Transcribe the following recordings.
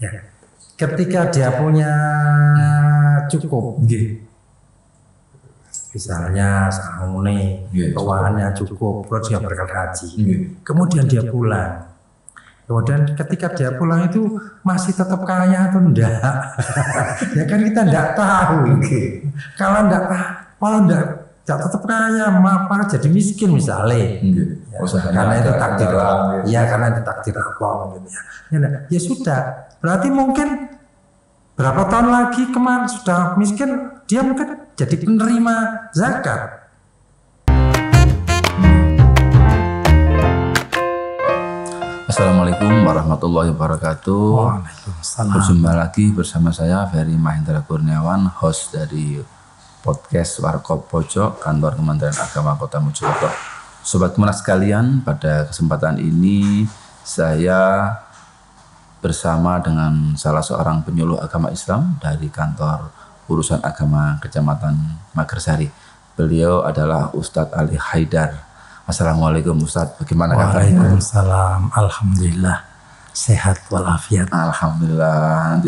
Ya. Ketika dia punya cukup, misalnya sahune, keuangannya cukup, terus dia berangkat haji, kemudian dia pulang. Kemudian ketika dia pulang itu masih tetap kaya atau enggak? Ya kan kita enggak tahu. Kalau enggak tetap kaya, apa jadi miskin misalnya. Ya, karena itu takdir Allah. Ya karena itu takdir Allah gitu ya. Ya sudah, berarti mungkin berapa tahun lagi kemarin sudah miskin, dia mungkin jadi penerima zakat. Assalamualaikum warahmatullahi wabarakatuh. Waalaikumsalam. Berjumpa lagi bersama saya Ferry Mahendra Kurniawan, host dari podcast Warkop Pojok Kantor Kementerian Agama Kota Mojokerto. Sobat Kemenak sekalian, pada kesempatan ini saya bersama dengan salah seorang penyuluh agama Islam dari Kantor Urusan Agama Kecamatan Magersari. Beliau adalah Ustadz Ali Haidar. Assalamualaikum Ustadz, bagaimana kabarnya? Waalaikumsalam, alhamdulillah sehat walafiat. Alhamdulillah.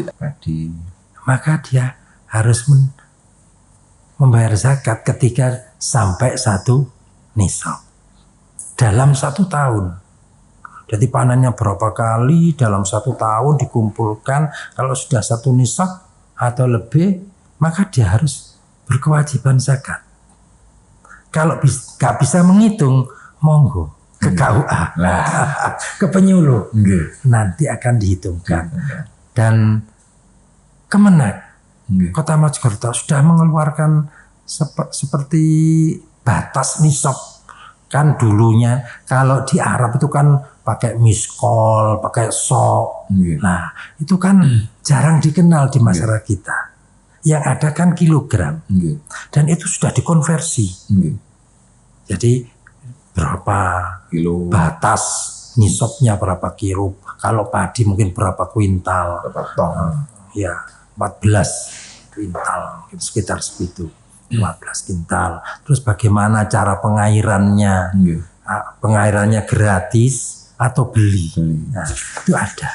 Maka dia harus membayar zakat ketika sampai satu nisab dalam 1 tahun. Jadi panennya berapa kali dalam 1 tahun dikumpulkan, kalau sudah 1 nisab atau lebih maka dia harus berkewajiban zakat. Kalau gak bisa menghitung, monggo ke KUA, ke penyuluh, nanti akan dihitungkan. Dan Kemenak Kota Mojokerto sudah mengeluarkan seperti batas nisab. Kan dulunya kalau di Arab itu kan pakai miskol, pakai sok. Nah itu kan jarang dikenal di masyarakat kita. Yang ada kan kilogram. Dan itu sudah dikonversi. Jadi berapa kilo batas nisabnya, berapa kilo. Kalau padi mungkin berapa kuintal. Berapa ton. Ya 14 kuintal, sekitar segitu. 15 kuintal. Terus bagaimana cara pengairannya? Pengairannya gratis atau beli? Nah, itu ada.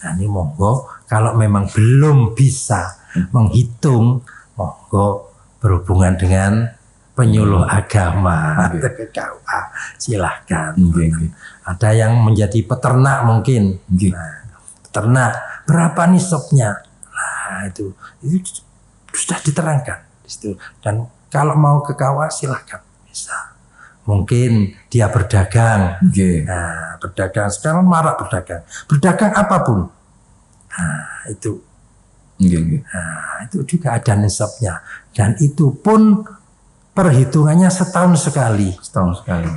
Nah, ini monggo kalau memang belum bisa menghitung, monggo berhubungan dengan penyuluh agama atau ke KUA, silahkan. Ada yang menjadi peternak mungkin. Nah, peternak berapa nisabnya? Nah, itu sudah diterangkan di situ. Dan kalau mau ke KUA silahkan bisa. Mungkin dia berdagang. Nah, berdagang sekarang marak berdagang. Berdagang apapun. Nah, itu. Nah, itu juga ada nisabnya. Dan itu pun perhitungannya setahun sekali.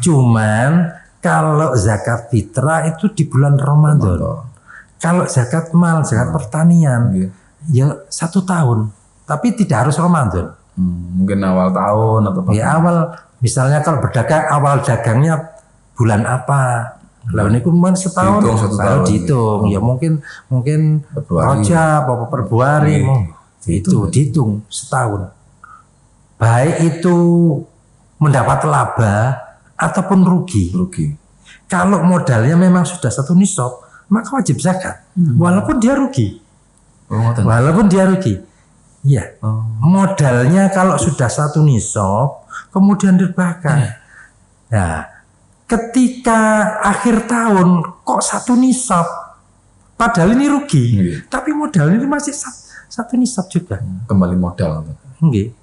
Cuman kalau zakat fitrah itu di bulan Ramadan. Kalau zakat mal, zakat pertanian, ya 1 tahun. Tapi tidak harus Ramadan. Mungkin awal tahun atau apa? Ya awal, misalnya kalau berdagang awal dagangnya bulan apa? Lalu ini kemudian setahun, baru dihitung. Ya mungkin Rajab, Februari, itu dihitung setahun. Baik itu mendapat laba ataupun rugi. Kalau modalnya memang sudah 1 nisab, maka wajib zakat. Walaupun dia rugi. Iya. Modalnya kalau sudah 1 nisab, kemudian dibakar. Nah, ketika akhir tahun kok 1 nisab, padahal ini rugi, tapi modalnya ini masih 1 nisab juga. Kembali modal.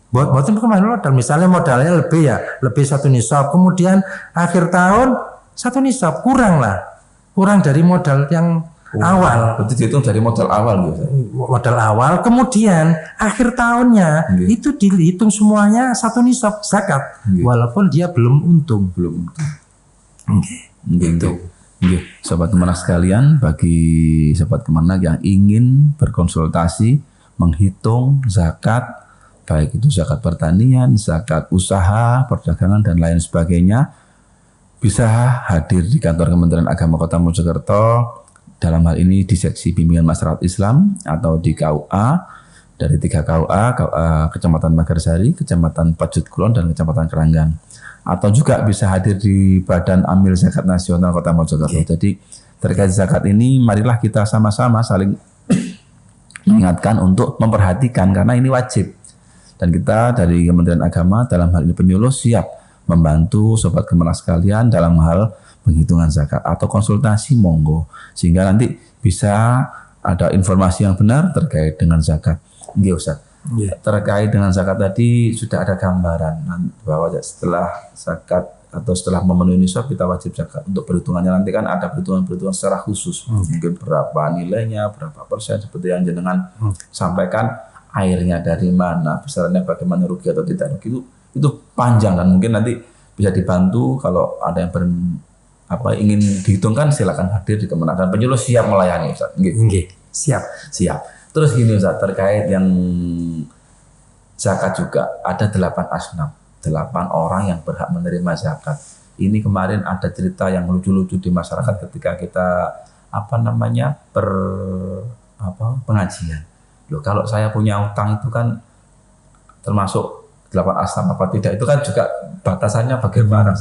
Buat kembali modal, misalnya modalnya lebih 1 nisab, kemudian akhir tahun 1 nisab kurang dari modal yang awal. Berarti dihitung dari modal awal gitu. Modal awal, kemudian akhir tahunnya itu dihitung semuanya 1 nisab zakat, walaupun dia belum untung. Gitu. Sobat Kemenak sekalian, bagi sobat Kemenak yang ingin berkonsultasi menghitung zakat, baik itu zakat pertanian, zakat usaha, perdagangan dan lain sebagainya, bisa hadir di kantor Kementerian Agama Kota Mojokerto, dalam hal ini di seksi bimbingan masyarakat Islam atau di KUA, dari 3 KUA, Kecamatan Magersari, Kecamatan Pajut Kulon dan Kecamatan Keranggan. Atau juga bisa hadir di Badan Amil Zakat Nasional Kota Mojokerto. Jadi terkait zakat ini marilah kita sama-sama saling mengingatkan untuk memperhatikan karena ini wajib. Dan kita dari Kementerian Agama dalam hal ini penyuluh siap membantu sobat Kemenak sekalian dalam hal penghitungan zakat atau konsultasi monggo sehingga nanti bisa ada informasi yang benar terkait dengan zakat. Nggih Ustaz. Terkait dengan zakat tadi sudah ada gambaran bahwa setelah zakat atau setelah memenuhi nisab kita wajib zakat. Untuk perhitungannya nanti kan ada perhitungan-perhitungan secara khusus. Mungkin berapa nilainya, berapa persen seperti yang jenengan sampaikan, airnya dari mana, besarannya bagaimana, rugi atau tidak rugi itu panjang dan mungkin nanti bisa dibantu kalau ada yang ingin dihitungkan silakan hadir di Kemenak dan penyuluh siap melayani Ustaz. Nggih. Siap. Terus gini Ustaz, terkait yang zakat juga ada 8 asnaf. 8 orang yang berhak menerima zakat. Ini kemarin ada cerita yang lucu-lucu di masyarakat ketika kita pengajian. Loh, kalau saya punya utang itu kan termasuk 8 asnaf apa tidak, itu kan juga batasannya bagaimana,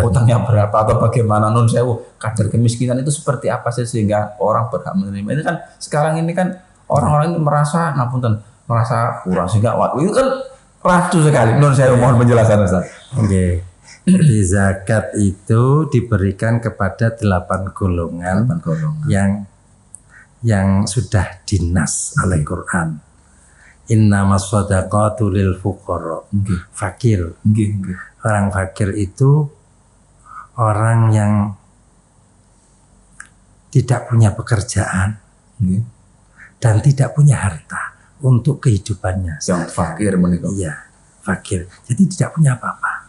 utangnya berapa atau bagaimana, nun sewu, kadar kemiskinan itu seperti apa sih sehingga orang berhak menerima. Ini kan sekarang ini kan orang-orang ini merasa kurang sehingga itu kan racu sekali. Nun sewu, mohon penjelasan Ustaz. Oke. Jadi zakat itu diberikan kepada 8 golongan yang sudah dinas oleh Quran. Innamas shadaqatu lil fuqara. Fakir. Orang fakir itu orang yang tidak punya pekerjaan dan tidak punya harta untuk kehidupannya. Yang fakir menikah. Iya, fakir. Jadi tidak punya apa-apa.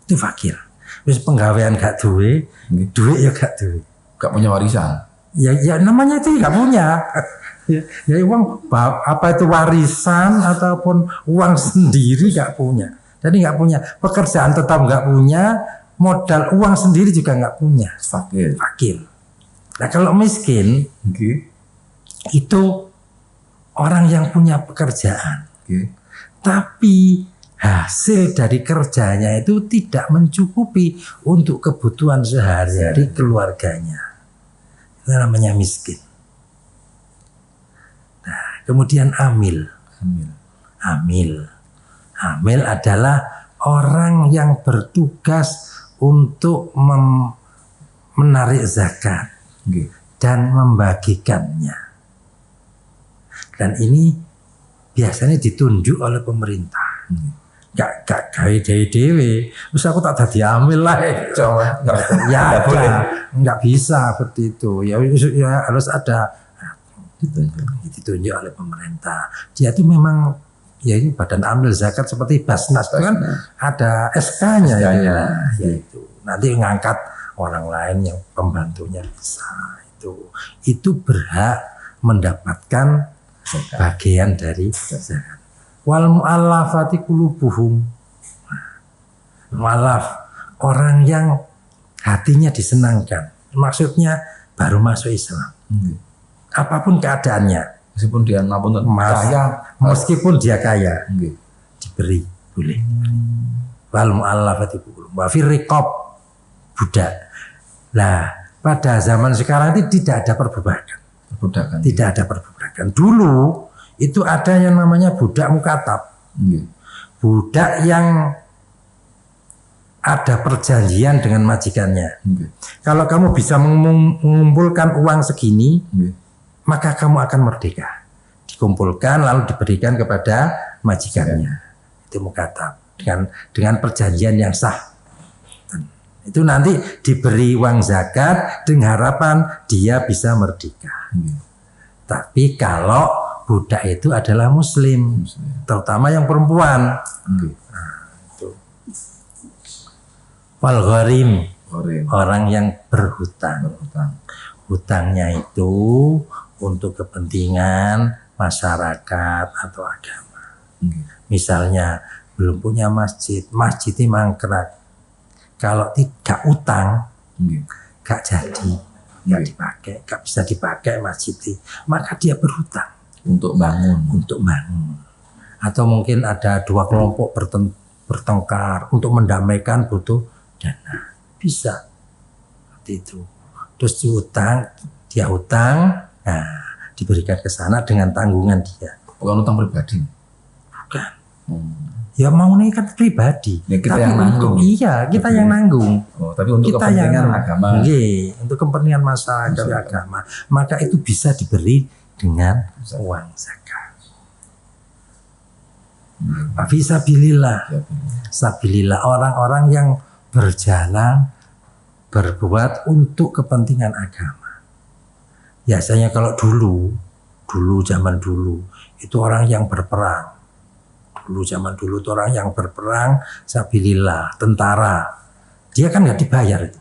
Itu fakir. Terus penggawean gak duwe ya gak duwe. Gak punya warisan. Ya namanya itu gak punya. Ya uang apa itu warisan ataupun uang sendiri gak punya. Jadi gak punya pekerjaan tetap gak punya, modal uang sendiri juga gak punya. Fakir. Nah kalau miskin itu orang yang punya pekerjaan, tapi hasil dari kerjanya itu tidak mencukupi untuk kebutuhan sehari-hari keluarganya. Itu namanya miskin. Nah, kemudian amil adalah orang yang bertugas untuk menarik zakat dan membagikannya. Dan ini biasanya ditunjuk oleh pemerintah. Gak gawe dewe. Terus aku tak dadi amil lah. Ya nggak bisa seperti itu. Ya harus ada ditunjuk oleh pemerintah. Dia itu memang ya ini badan amil zakat seperti Basnas itu kan ada SK-nya yaitu nanti ngangkat orang lain yang pembantunya bisa itu berhak mendapatkan bagian dari zakat. Wal mu'allafati qulubuhum. Mu'allaf orang yang hatinya disenangkan. Maksudnya baru masuk Islam. Apapun keadaannya, meskipun dia kaya, meskipun dia kaya, diberi boleh. Wal mu'allafati qulubuhum. Wa fi riqab budak. Lah, pada zaman sekarang itu tidak ada perbudakan. Tidak ada perbudakan. Dulu itu ada yang namanya budak mukatab. Budak yang ada perjanjian dengan majikannya. Kalau kamu bisa mengumpulkan uang segini, maka kamu akan merdeka. Dikumpulkan lalu diberikan kepada majikannya. Itu mukatab dengan perjanjian yang sah. Itu nanti diberi uang zakat dengan harapan dia bisa merdeka. Tapi kalau budak itu adalah muslim, terutama yang perempuan. Wal gharim, orang yang berhutang. Hutangnya itu untuk kepentingan masyarakat atau agama. Misalnya belum punya masjid ini mangkrak. Kalau tidak utang, gak jadi, gak dipakai, gak bisa dipakai masjid ini, maka dia berhutang untuk bangun. Atau mungkin ada dua kelompok bertengkar untuk mendamaikan butuh dana, bisa seperti itu. Terus dia hutang, nah diberikan ke sana dengan tanggungan dia. Bukan utang pribadi. Bukan. Ya mau nih kan pribadi. Ya, kita tapi yang nanggung. Iya, kita yang nanggung. Tapi untuk kita kepentingan agama. Untuk kepentingan masyarakat agama. Maka itu bisa diberi dengan uang zakat. Fisabilillah. Sabilillah, orang-orang yang berjalan berbuat untuk kepentingan agama. Biasanya kalau dulu zaman dulu itu orang yang berperang. Zaman dulu itu orang yang berperang sabilillah, tentara. Dia kan nggak dibayar itu.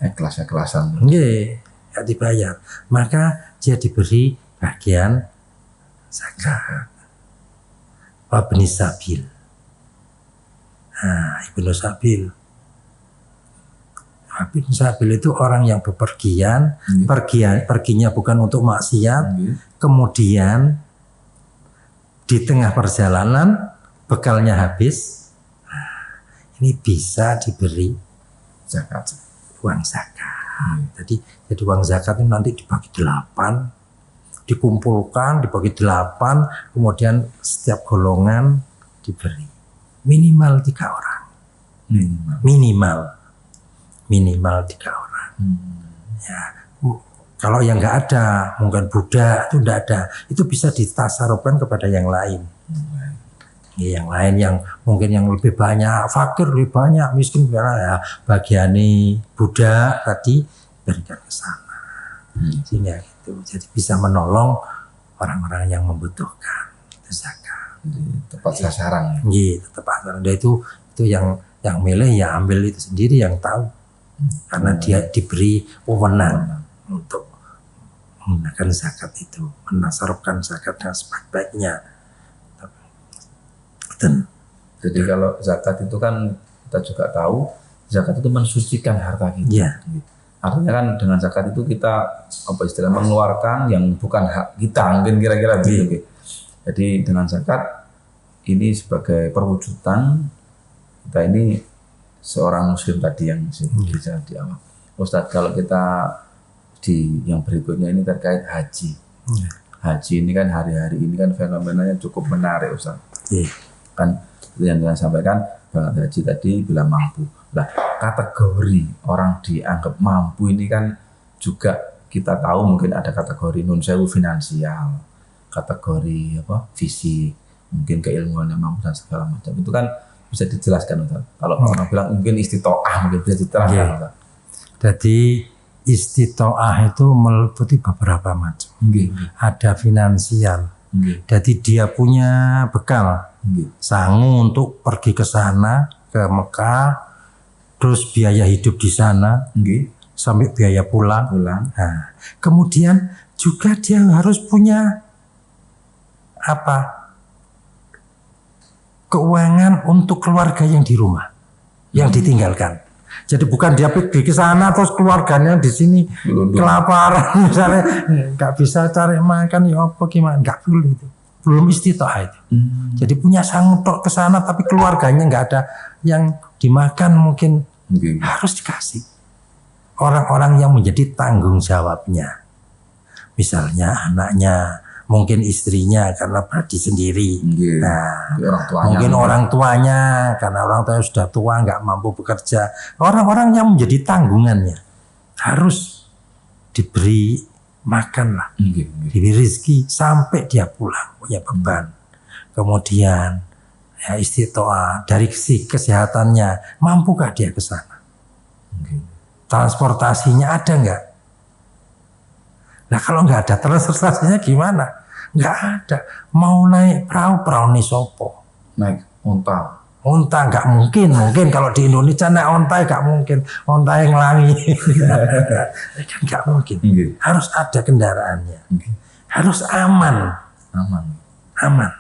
Kelas-kelasan. Nggak dibayar. Maka dia diberi bagian zakat. Ibnu Sabil. Nah, Ibnu Sabil. Ibnu Sabil itu orang yang bepergian, perginya bukan untuk maksiat, kemudian di tengah perjalanan bekalnya habis, ini bisa diberi zakat, uang zakat. Jadi uang zakat itu nanti dibagi 8, dikumpulkan, dibagi 8, kemudian setiap golongan diberi minimal 3 orang. Minimal 3 orang. Ya, kalau yang nggak ada, mungkin budak itu nggak ada, itu bisa ditasarufkan kepada yang lain. Yang lain yang mungkin yang lebih banyak, fakir lebih banyak, miskin ya bagiani budak tadi berikan ke sana. Sehingga itu jadi bisa menolong orang-orang yang membutuhkan itu zakat. Tepat sasaran. Iya, tepat sasaran. Itu yang milih ya ambil itu sendiri yang tahu. Karena dia diberi wewenang untuk menggunakan zakat itu, menasarufkan zakat dengan sebaik-baiknya. Jadi kalau zakat itu kan kita juga tahu zakat itu mensucikan harta kita. Ya. Artinya kan dengan zakat itu kita mengeluarkan yang bukan hak kita, mungkin kira-kira begitu. Jadi dengan zakat ini sebagai perwujudan kita ini seorang muslim tadi yang bisa di awal. Ustadz, kalau kita di yang berikutnya ini terkait haji. Haji ini kan hari-hari ini kan fenomenanya cukup menarik, Ustadz. Kan yang saya sampaikan banget haji tadi bilang mampu. Lah, kategori orang dianggap mampu ini kan juga kita tahu mungkin ada kategori nun sewu finansial, kategori fisik, mungkin keilmuan yang mampu dan segala macam. Itu kan bisa dijelaskan, Ustaz. Kalau orang bilang mungkin istitoah, mungkin bisa diterangkan, Ustaz. Jadi istitoah itu meliputi beberapa macam. Ada finansial. Jadi dia punya bekal, sangu untuk pergi ke sana, ke Mekah, terus biaya hidup di sana, sampai biaya pulang. Nah, kemudian juga dia harus punya keuangan untuk keluarga yang di rumah, yang ditinggalkan. Jadi bukan dia pergi ke sana terus keluarganya di sini kelaparan misalnya, nggak bisa cari makan ya apa gimana, nggak boleh itu, belum istitoah itu. Jadi punya sang tok ke sana tapi keluarganya nggak ada yang dimakan, mungkin harus dikasih orang-orang yang menjadi tanggung jawabnya, misalnya anaknya, mungkin istrinya karena pribadi sendiri. Mungkin orang tuanya karena orang tuanya sudah tua nggak mampu bekerja. Orang-orang yang menjadi tanggungannya harus diberi makan lah, diberi rezeki sampai dia pulang punya beban. Kemudian ya istitoah dari sisi kesehatannya, mampukah dia ke sana? Transportasinya ada nggak? Nah kalau nggak ada transportasinya gimana? Nggak ada. Mau naik perahu nih sopo? Naik onta. Onta nggak mungkin. Mungkin kalau di Indonesia naik onta nggak mungkin. Onta yang ngelangi. Kan nggak mungkin. Harus ada kendaraannya. Harus aman. Aman.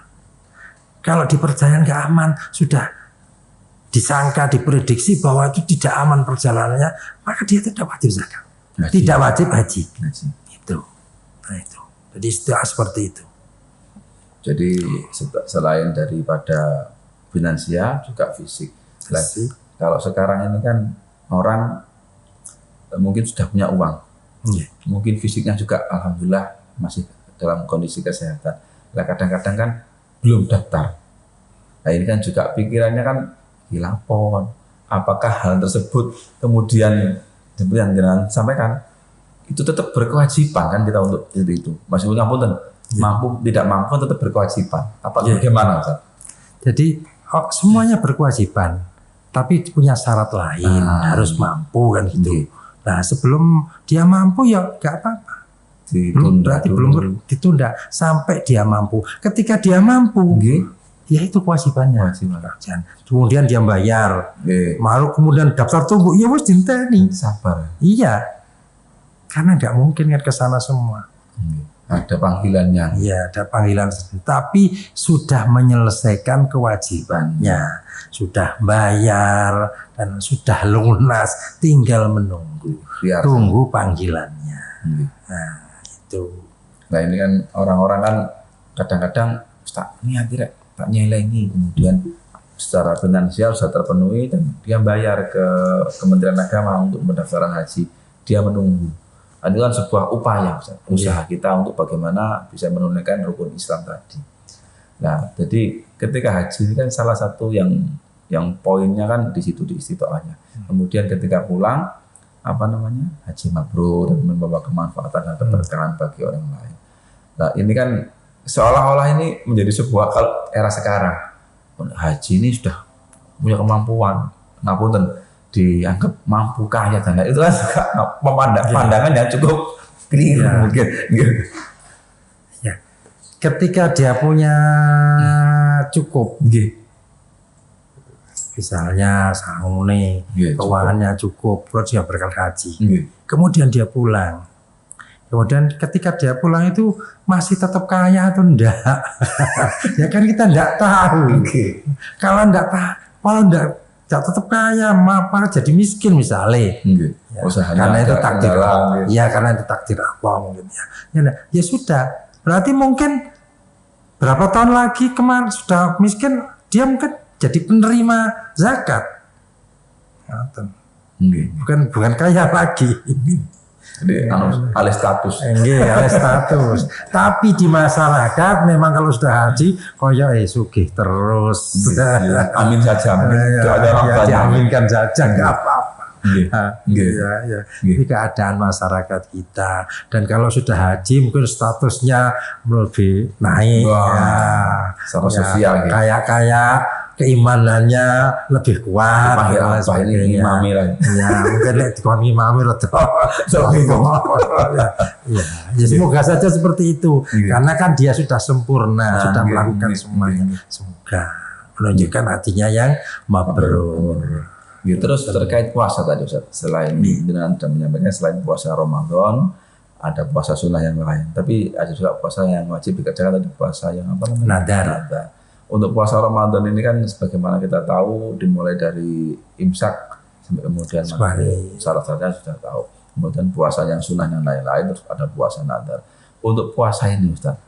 Kalau di perjalanan nggak aman, sudah disangka, diprediksi bahwa itu tidak aman perjalanannya, maka dia tidak wajib zakat. Tidak wajib haji. Nah itu. Jadi seperti itu. Jadi selain daripada finansial juga fisik. Kalau sekarang ini kan orang mungkin sudah punya uang, mungkin fisiknya juga alhamdulillah masih dalam kondisi kesehatan. Nah kadang-kadang kan belum daftar. Nah ini kan juga pikirannya kan hilapon. Apakah hal tersebut kemudian seperti yang jenengan sampaikan itu tetap berkewajiban kan kita untuk itu. Meskipun mampu tidak mampu tetap berkewajiban. Apa bagaimana Ustaz? Jadi semuanya berkewajiban, tapi punya syarat lain, harus mampu kan gitu. Nah sebelum dia mampu ya nggak apa-apa. Berarti belum ditunda sampai dia mampu. Ketika dia mampu, ya itu kewajibannya. Kemudian dia bayar, malu kemudian daftar tunggu, ya wes dinteni. Sabar. Iya, karena nggak mungkin kan ke sana semua. Ada panggilannya. Iya, ada panggilan. Tapi sudah menyelesaikan kewajibannya, sudah bayar dan sudah lunas, tinggal menunggu, tunggu panggilannya. Nah, itu. Nah ini kan orang-orang kan kadang-kadang Ustaz niat tidak tak nyelengi, kemudian secara finansial sudah terpenuhi dan dia bayar ke Kementerian Agama untuk pendaftaran haji, dia menunggu. Itu kan sebuah upaya, usaha kita untuk bagaimana bisa menunaikan rukun Islam tadi. Nah, jadi ketika haji ini kan salah satu yang poinnya kan di situ di istitoahnya. Kemudian ketika pulang, haji mabrur dan membawa kemanfaatan dan keberkahan bagi orang lain. Nah, ini kan seolah-olah ini menjadi sebuah kalau era sekarang haji ini sudah punya kemampuan, ngapunten dianggap mampu kaya dan itu kan pandangan yang cukup keliru mungkin. Ya. Ketika dia punya cukup, misalnya sangune, keuangannya cukup, terus dia berangkat haji, kemudian dia pulang. Kemudian ketika dia pulang itu masih tetap kaya atau enggak? Ya kan kita enggak tahu. Kalau enggak tetap kaya, apa jadi miskin misalnya. Ya, karena itu takdir Allah. Ya karena itu takdir Allah mungkin ya. Ya sudah. Berarti mungkin berapa tahun lagi kemarin sudah miskin, dia mungkin jadi penerima zakat. Bukan kaya lagi. Jadi alih status. Alih status. Tapi di masyarakat memang kalau sudah haji koyo sugih terus. Amin saja. Diaminkan saja enggak apa-apa. Ini keadaan masyarakat kita. Dan kalau sudah haji mungkin statusnya lebih naik. Secara sosial. Kayak keimanannya lebih kuat. Ini imami lah. Ya mungkin dikon imami rada. Ya semoga saja seperti itu. Karena kan dia sudah sempurna, sudah melakukan semuanya. Semoga menunjukkan hatinya yang mabrur. Terus terkait puasa tadi Ustaz, selain dengan dan menyampaikan selain puasa Ramadan, ada puasa sunnah yang lain. Tapi ada juga puasa yang wajib dikerjakan, ada puasa yang nadar. Untuk puasa Ramadan ini kan sebagaimana kita tahu dimulai dari imsak sampai kemudian maghrib. Syarat-syaratnya sudah tahu. Kemudian puasa yang sunnah yang lain-lain, terus ada puasa nadar. Untuk puasa ini Ustaz,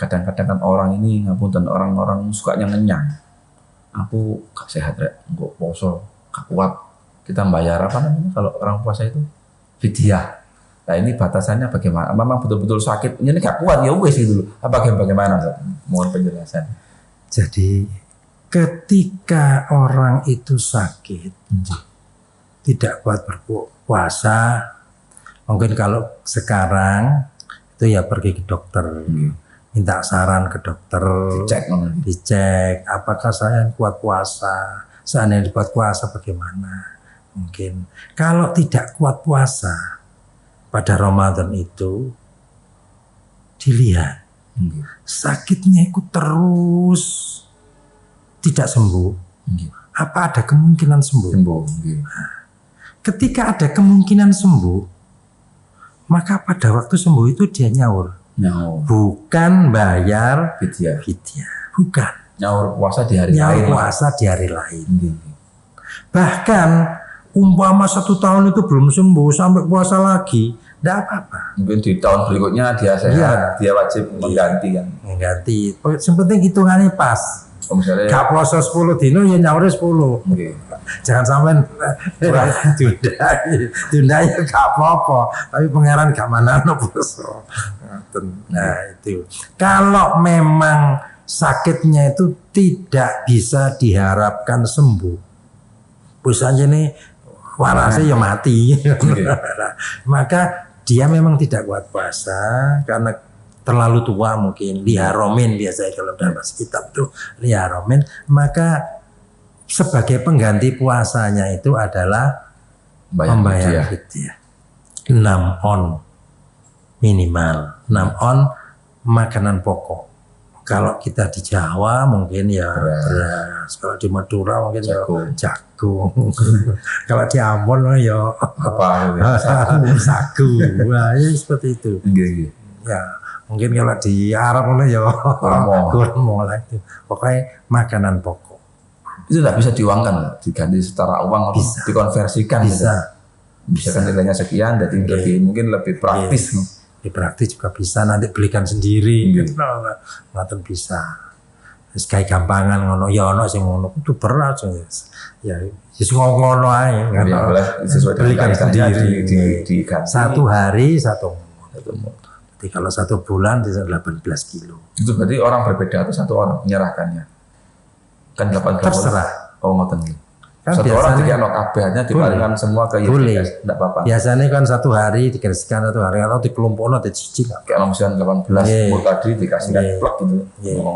kadang-kadang kan orang ini ngapunten orang-orang sukanya ngenyang. Aku gak sehat rek, enggak poso, gak kuat. Kita bayar kalau orang puasa itu? Fidyah. Nah ini batasannya bagaimana? Memang betul-betul sakit, ini gak kuat ya wes gitu. Bagaimana Ustaz? Mohon penjelasan. Jadi ketika orang itu sakit, tidak kuat berpuasa, mungkin kalau sekarang itu ya pergi ke dokter, minta saran ke dokter, dicek apakah saya kuat puasa, seandainya kuat puasa bagaimana. Mungkin kalau tidak kuat puasa pada Ramadan itu dilihat. Sakitnya ikut terus tidak sembuh. Apa ada kemungkinan sembuh? Ketika ada kemungkinan sembuh, maka pada waktu sembuh itu dia nyaur. Bukan bayar fidyah. Bukan. Nyaur puasa di hari lain. Puasa di hari lain. Bahkan umpama 1 tahun itu belum sembuh sampai puasa lagi, Tidak apa-apa. Mungkin di tahun berikutnya dia sehat, dia wajib mengganti kan. Mengganti. Yang penting hitungannya pas. Misalnya Gak poso 10 dino ya nyaure 10. Jangan sampai tunda ya gak apa-apa. Tapi pangeran gak manano poso. Nah itu. Kalau memang sakitnya itu tidak bisa diharapkan sembuh, misalnya nih warasnya ya mati, maka dia memang tidak kuat puasa karena terlalu tua mungkin, liharomin biasanya kalau dalam bahasa kitab itu liharomin, maka sebagai pengganti puasanya itu adalah membayar fidyah 6 on minimal, 6 on makanan pokok. Kalau kita di Jawa mungkin ya beras, kalau di Madura mungkin jagung. Kalau di Ambon ya sagu. Wah, ya seperti itu. Ya, mungkin kalau di Arab ya kurma lah itu. Pokoknya makanan pokok. Itu tidak bisa diuangkan, diganti secara uang atau dikonversikan. Bisa kan nilainya sekian, jadi mungkin lebih praktis. Praktis juga bisa, nanti belikan sendiri gitu. Nggak bisa. Terus kayak gampangan ngono, ya ono sing ngono itu berat ya ngono ae kan. Belikan sendiri di 1 hari 1 mut. Jadi kalau 1 bulan bisa 18 kilo. Itu berarti orang berbeda atau 1 orang menyerahkannya? Kan 8 terserah. Oh ngoten. Kan 1 orang tidak kabehnya diparingkan semua ke boleh. Tidak apa-apa. Biasanya kan 1 hari digariskan 1 hari kalau di kelompoknya dicuci kayak misalnya 18 mut tadi dikasihkan plak gitu.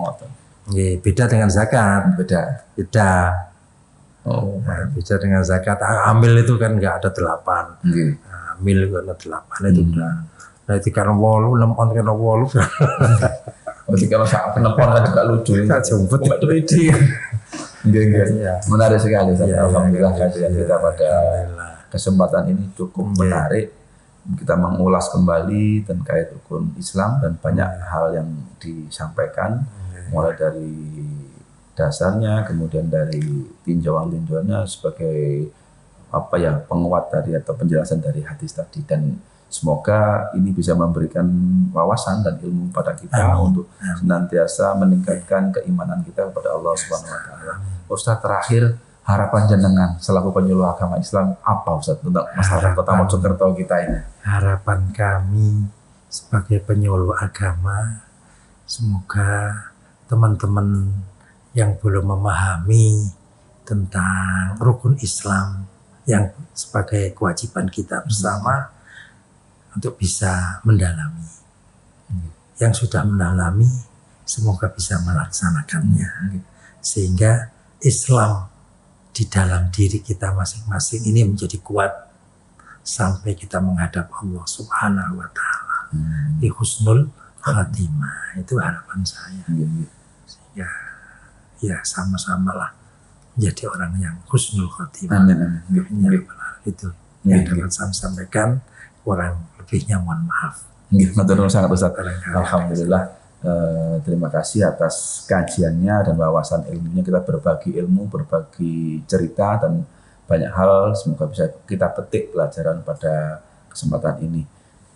Beda dengan zakat. Beda. Beda dengan zakat. Ambil itu kan nggak ada 8. Ambil itu ada 8 itu udah. Berarti karena 8, 6 on karena 8. Berarti kalau saat penepon kan juga lucu. Tak jemput. Menarik sekali. Alhamdulillah kajian kita pada kesempatan ini cukup menarik. Kita mengulas kembali terkait rukun Islam dan banyak hal yang disampaikan, mulai dari dasarnya, kemudian dari tinjauan-tinjauannya sebagai penguat dari atau penjelasan dari hadis tadi, dan semoga ini bisa memberikan wawasan dan ilmu pada kita untuk senantiasa meningkatkan keimanan kita kepada Allah Subhanahu wa taala. Ustaz, terakhir harapan jenengan selaku penyuluh agama Islam apa Ustaz tentang masyarakat Kota Mojokerto kita ini? Harapan kami sebagai penyuluh agama, semoga teman-teman yang belum memahami tentang rukun Islam yang sebagai kewajiban kita bersama untuk bisa mendalami. Yang sudah mendalami semoga bisa melaksanakannya, sehingga Islam di dalam diri kita masing-masing ini menjadi kuat sampai kita menghadap Allah Subhanahu wa taala. Di husnul khatimah, itu harapan saya. Sehingga ya sama-samalah menjadi orang yang husnul khatimah. Itu yang dapat saya sampaikan, kurang lebihnya mohon maaf. Sangat Ustaz. Alhamdulillah. Terima kasih atas kajiannya dan wawasan ilmunya. Kita berbagi ilmu, berbagi cerita dan banyak hal semoga bisa kita petik pelajaran pada kesempatan ini.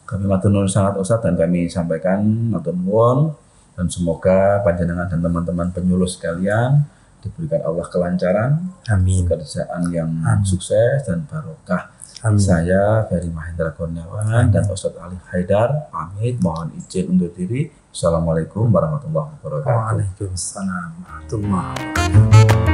Kami matur nuwun sangat Ustaz, dan kami sampaikan matur nuwun, dan semoga panjenengan dan teman-teman penyuluh sekalian diberikan Allah kelancaran, pekerjaan yang sukses dan barokah. Saya Ferry Mahendra Kurniawan dan Ustaz Ali Haidar pamit, mohon izin undur diri. Assalamualaikum warahmatullahi wabarakatuh. Waalaikumsalam warahmatullahi wabarakatuh.